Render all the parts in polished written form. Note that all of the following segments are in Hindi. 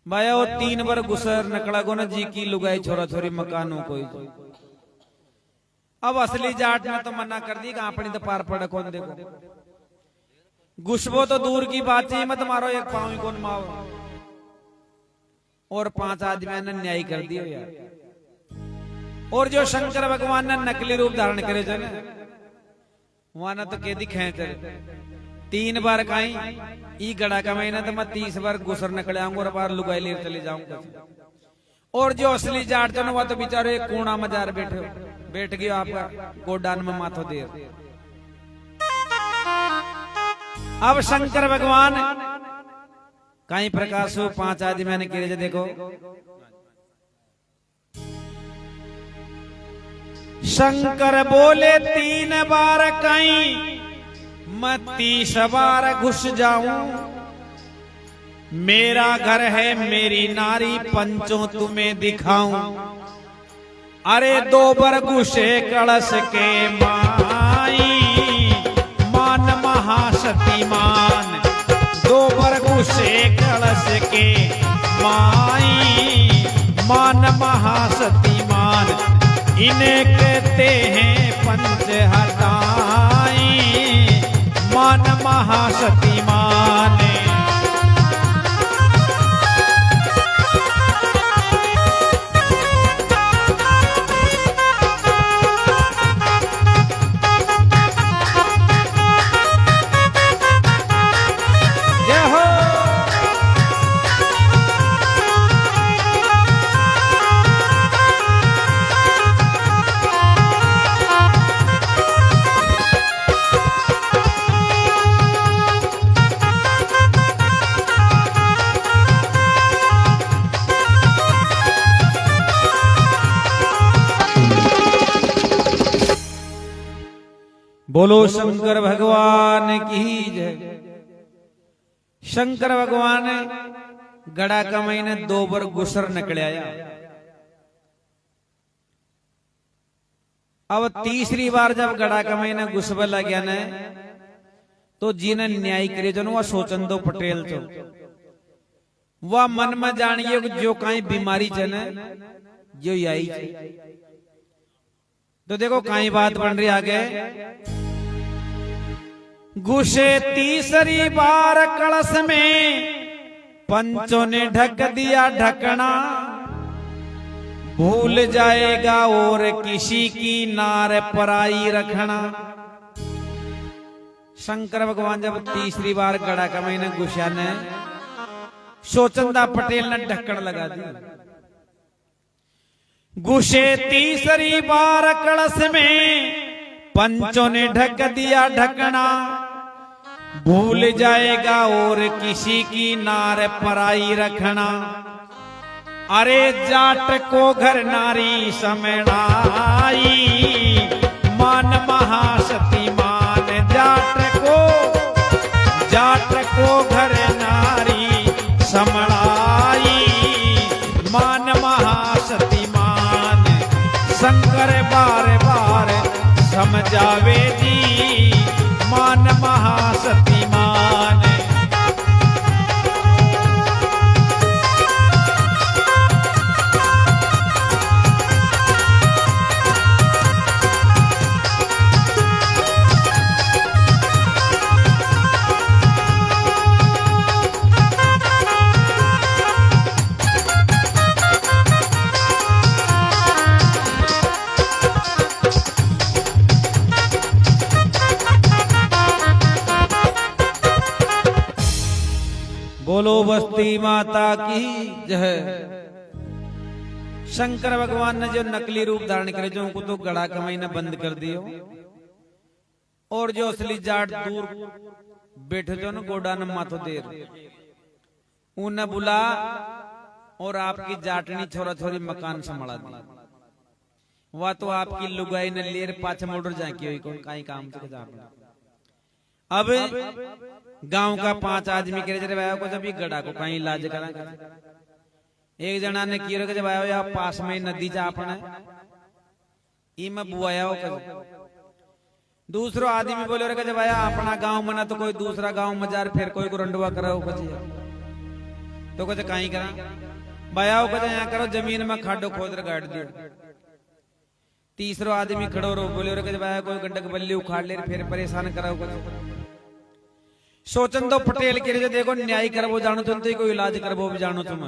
भाई वो 3 बार गुसर नकड़ा को न जी की लुगाई छोरा छोरी मकानों कोई। अब असली जाट ने तो मना कर दी कि अपनी तो पार पड़ा कौन देखो। घुसबो तो दूर की बात ही मत मारो, एक पाँव ही कौन मारो। और 5 आदमियों ने न्याय कर दिया यार। और जो शंकर भगवान ने नकली रूप धारण करे जो ना वहां तो कह दी खेच 3 बार कहीं ई गड़ा का महीना तो मैं 30 बार गुसर निकले आऊंगा और बार लुगाई ले चले जाऊंगा। और जो असली जाट जो ना वह तो बेचारे एक कोना मजार बैठ गया आपका गोडान में माथो देर। अब शंकर भगवान कहीं प्रकाश हो 5 आदमी मैंने कह देखो शंकर बोले 3 बार कहीं मैं 30 बार घुस जाऊं। मेरा घर है मेरी नारी पंचों तुम्हें दिखाऊं। अरे 2 बार घुसे कलश के माई मान महासती मान। 2 बार घुसे कलश के माई मान महासती मान। इन्हें कहते हैं पंच हटाई मान महासती मान। बोलो शंकर भगवान की जय। शंकर भगवान गड़ा का महीने 2 बार गुसर निकल आया। अब 3री बार जब गड़ा का महीने घुसबे लग्या ने तो जिन्हें न्याय करे जो वह सोचन दो पटेल तो वह मन में जानिए जो कहीं बीमारी चने जो यही तो देखो कहीं बात बन रही आगे। घुसे 3री बार कलश में पंचों ने ढक दिया ढकना। भूल जाएगा और किसी की नार पराई रखना। शंकर भगवान जब 3री बार गड़ा का महीने घुसा ने सोचंदा पटेल ने ढक्कन लगा दिया। घुसे 3री बार कलश में पंचों ने ढक दिया ढकना। भूल जाएगा और किसी की नार पराई रखना। अरे जाट को घर नारी समणाई मान महासती मान। जाट को घर नारी समणाई मान महासती मान। शंकर बार बार समझावे जी मान महासती मान। बोलो बस्ती माता की जय। शंकर भगवान ने जो नकली रूप धारण करे जो उनको तो गड़ा का महीना बंद कर दियो। और जो असली जाट दूर बैठे जो न गोडान माथो देर उन्हें बुला और आपकी जाटनी छोरा छोरी मकान संभाला दी। वह तो आपकी लुगाई ने लेर पाछे मोड़ जाकी हुई कौन काई काम से जा। अब गांव का 5 आदमी करे जरे भाई को जब गड़ा को कहीं इलाज करा। एक जना ने किया जब आया पास में नदी जा अपने ई में बुआया हो। दूसरो आदमी बोले रे जब आया अपना गांव मना तो कोई दूसरा गांव मजार फिर कोई को रंडवा करा हो। तो कहते कहीं करा भाया कहते यहाँ करो जमीन में खाडो खोद गाड़ दियो। तीसरो आदमी खड़ो रो बोले कहते भाया कोई गंडक बल्ली उखाड़ ले फिर परेशान कराओ। सोचन तो पटेल के लिए देखो न्याय करबो जानो तुम तो कोई इलाज करबो भी जानो तुम।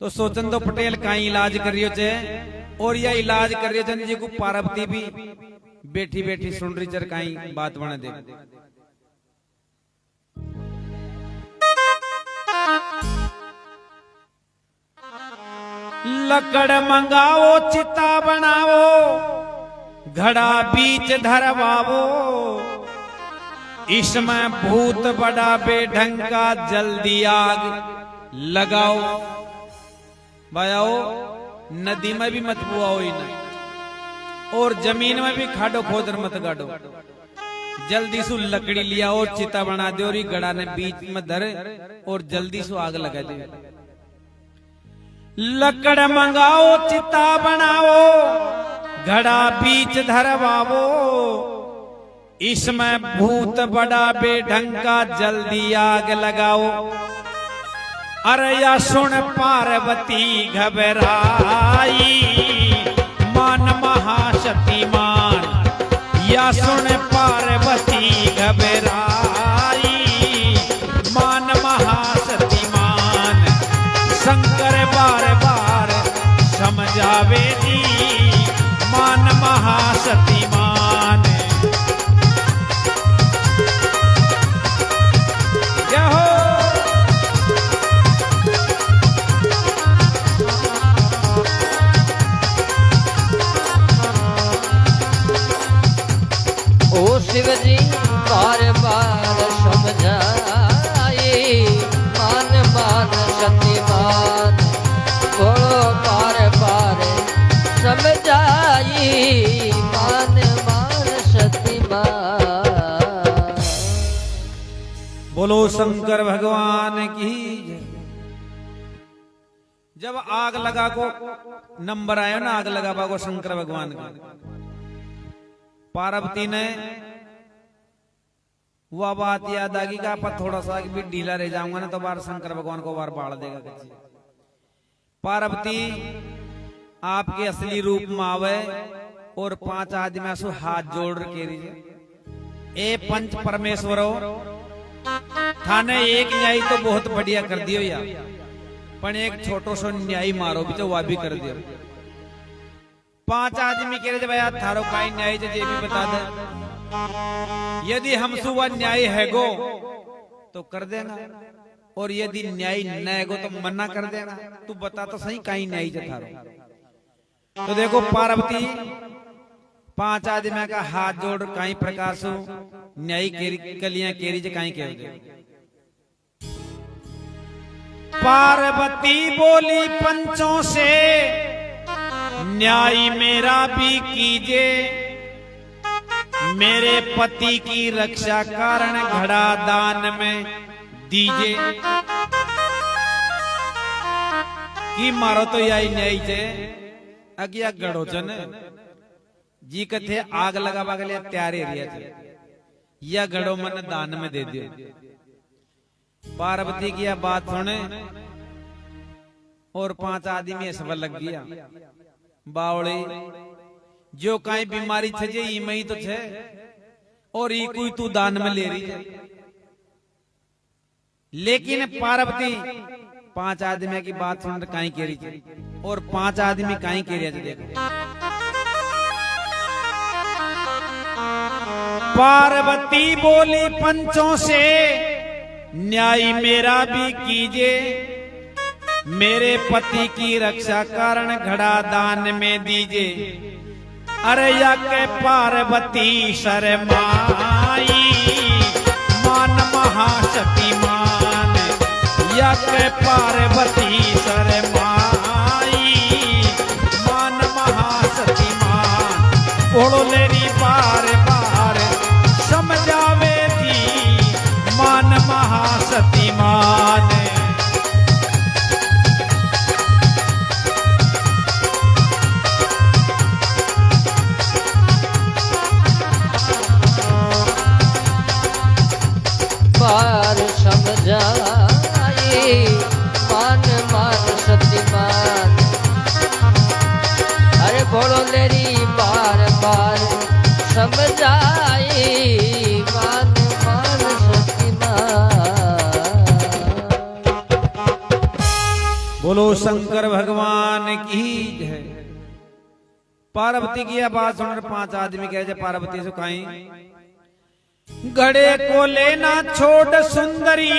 तो सोचन तो पटेल कहीं इलाज करियो चे और यह इलाज करियो चंद जी को पार्वती भी बैठी बैठी सुन रही चर कहीं बात बना दे। लकड़ मंगाओ चिता बनाओ घड़ा बीच धरवाओ इसमें भूत बड़ा बेढंग का जल्दी आग लगाओ। भायाओ नदी में भी मत बुआओ इन्हें और जमीन में भी खाडो खोदर मत गाड़ो। जल्दी सु लकड़ी लिया और चिता बना दे और गड़ा ने बीच में धरे और जल्दी सु आग लगा दे। लकड़ मंगाओ चिता बनाओ घड़ा बीच धरवाओ इसमें भूत बड़ा बेढंग का जल्दी आग लगाओ। अरे या सुन पार्वती घबराई मान महाशक्तिमान। या सुन पार्वती घबराई मान महाशक्तिमान। शंकर बार बार समझावे दी मान महाशक्तिमान। शिव जी बार बार समझाए मान मान शक्तिमान। बोलो बार बार समझाई मान मान शक्तिमान। बोलो शंकर भगवान की। जब आग लगा को नंबर आया ना आग लगा को शंकर भगवान का पार्वती ने वह बात याद आ गई कि आप थोड़ा सा भी ढीला रह जाऊंगा ना तो बार शंकर भगवान को बार बाढ़ देगा। पार्वती आपके असली रूप में आवे और 5 आदमी से हाथ जोड़ के रही ए पंच परमेश्वरो थाने एक न्याय तो बहुत बढ़िया कर दियो यार पर एक छोटो सो न्याय मारो भी तो वह भी कर दियो। 5 आदमी कह रहे भाई थारो का न्याय जे भी बता दे। यदि हमसे वह न्याय है गो तो कर देना और यदि न्याय न है गो तो मना कर देना। तू बता तो सही कहीं न्याय जे थारो। तो देखो पार्वती 5 आदमी का हाथ जोड़ कहीं प्रकार से न्याय कलियां केरी जे कहीं कह दे। पार्वती बोली पंचों से न्याय मेरा भी कीजिए। मेरे पति की रक्षा कारण घड़ा दान में दीजिए। की मारो तो यही न्याय जे अगिया गढ़ो चन जी कथे आग लगा बगले त्यारे रिया थे या गढ़ो मन दान में दे दियो। पार्वती की यह बात सुने और 5 आदमी सफल लग गया। बावड़ी जो कहीं बीमारी छे ई मई तो छे और ई कोई तू दान में ले रही है। लेकिन पार्वती 5 आदमी की बात सुन कहीं कह रही थी और 5 आदमी कहीं कह रहे थे। देखो पार्वती बोली पंचों से न्याय मेरा भी कीजिए। मेरे पति की रक्षा कारण घड़ा दान में दीजिए। अरे या के पार्वती शर्माई मान महाशक्तिमान। या के पार्वती शर्माई मान महाशक्तिमान। बोलो लेरी बार बार समझावे थी मान महाशक्तिमान। बार समझाई बोलो शंकर भगवान की जय। पार्वती की आवाज सुन 5 आदमी कहे जय पार्वती से कहीं घड़े को लेना छोड़ सुंदरी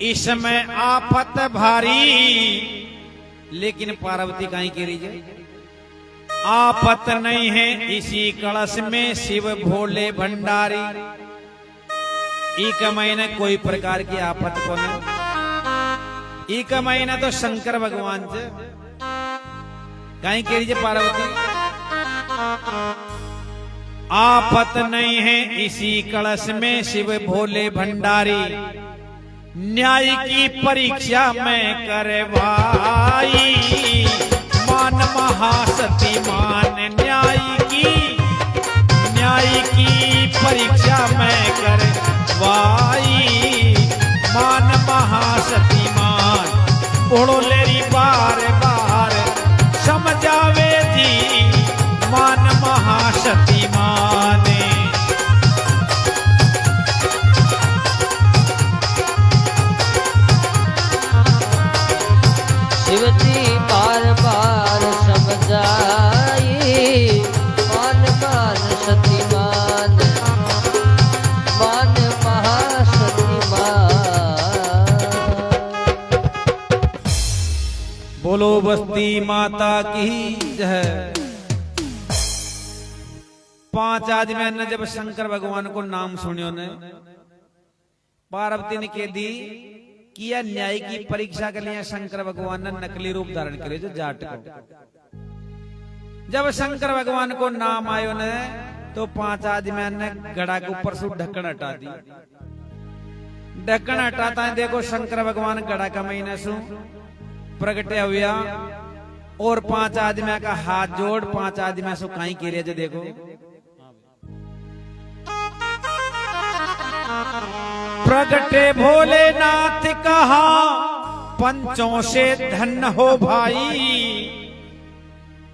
इसमें आफत भारी। लेकिन पार्वती कहीं कह रही है आफत नहीं है इसी कलश में शिव भोले भंडारी। एक महीने कोई प्रकार की आफत को नहीं, एक महीना तो शंकर भगवान से कहीं कह रही है पार्वती आफत नहीं है इसी कलश में शिव भोले भंडारी। न्याय की परीक्षा में करवाई मान महासती मान। न्याय की परीक्षा में करवाई मान महासती मान। बोलो लेरी बार बार समझावे थी मान महासती माने। शिवजी बार बार समझाई मान मान सती मान मान महासती मान। बोलो बस्ती माता की जय। 5 आदमी ने जब शंकर भगवान को नाम सुनियो ने पार्वती ने कह दी किया न्याय की परीक्षा के लिए शंकर भगवान ने नकली रूप धारण करे जो जाट को। जब शंकर भगवान को नाम आयो ने तो 5 आदमी ने गड़ा के ऊपर से ढक्कन हटा दी। ढक्कन हटाता है देखो शंकर भगवान गड़ा का महीने सु प्रगटे हुआ और 5 आदमी का हाथ जोड़ 5 आदमी सु कहीं के लिए जो देखो प्रगटे भोलेनाथ कहा पंचों से धन हो भाई।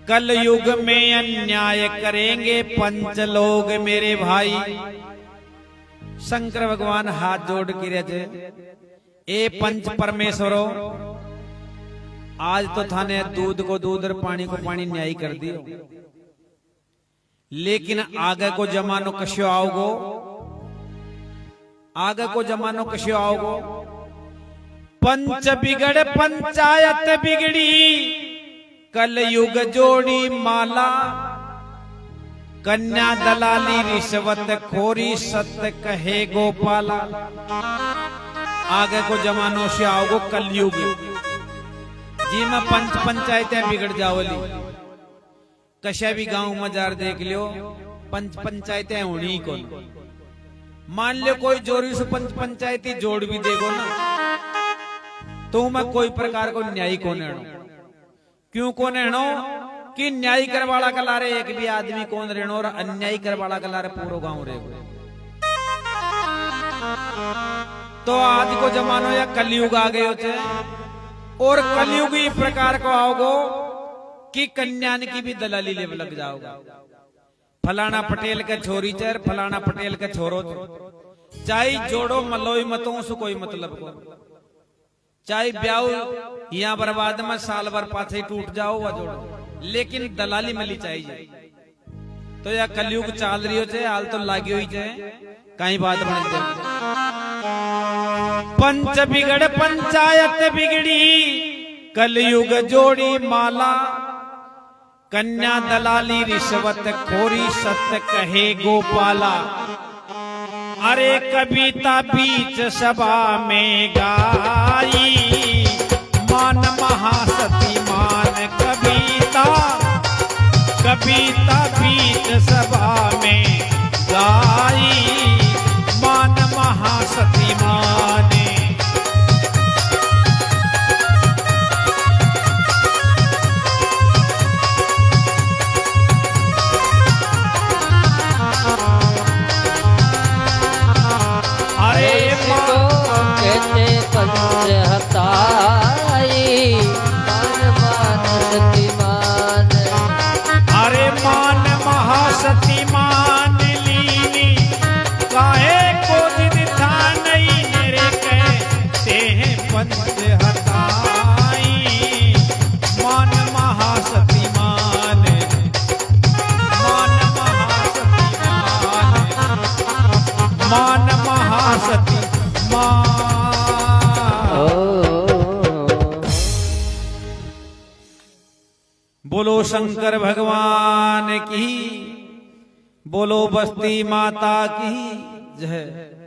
कल युग में अन्याय करेंगे पंच लोग मेरे भाई। शंकर भगवान हाथ जोड़ के रहते ए पंच परमेश्वरों आज तो थाने दूध को दूध और पानी को पानी न्याय कर दियो, लेकिन आगे को जमानो कश्यो आओगो, आगे को जमानो कश्यो आओगो। पंच बिगड़ पंचायत बिगड़ी कल युग जोड़ी माला। कन्या दलाली रिश्वत खोरी सत्य कहे गोपाला। आगे को जमानो से आओगो कलयुग जी में पंच पंचायतें बिगड़ जाओली। कशा भी गांव में जार देख लियो पंच पंचायतें होनी को। मान लो कोई जोरी से पंच पंचायती जोड़ भी देगो ना तो मैं कोई प्रकार को न्याय को नेणो। क्यों को नेणो कि न्याय करवाला का लारे एक भी आदमी कौन रेणो और अन्याय करवाला का लारे पूरो गांव रेगो। तो आज को जमानो या कलयुग आ गयो छे और कलयुग इस प्रकार को आओगो कि कन्यान की भी दलाली ले लग जाओगा। फलाना पटेल का छोरी चर फलाना पटेल का छोरो चाहे जोड़ो मलोई मतों से कोई मतलब को। चाहे ब्याह यहाँ बर्बाद में साल भर पाछे टूट जाओ व जोड़ो, लेकिन दलाली मिली चाहिए। तो यह कलयुग चाल रही हो चाहे हाल तो लागी हुई चाहे कहीं बात बन जाए। पंच बिगड़ पंचायत बिगड़ी कलयुग जोड़ी माला। कन्या दलाली रिश्वत खोरी सत्य कहे गोपाला। अरे कविता बीच सभा में गाई मान महासती मान। कविता बीच सभा में गाई मान महासती माने। कहते पंच हताई मान मान सती मान। अरे मान महासती बोलो शंकर भगवान की, बोलो बस्ती माता की जय।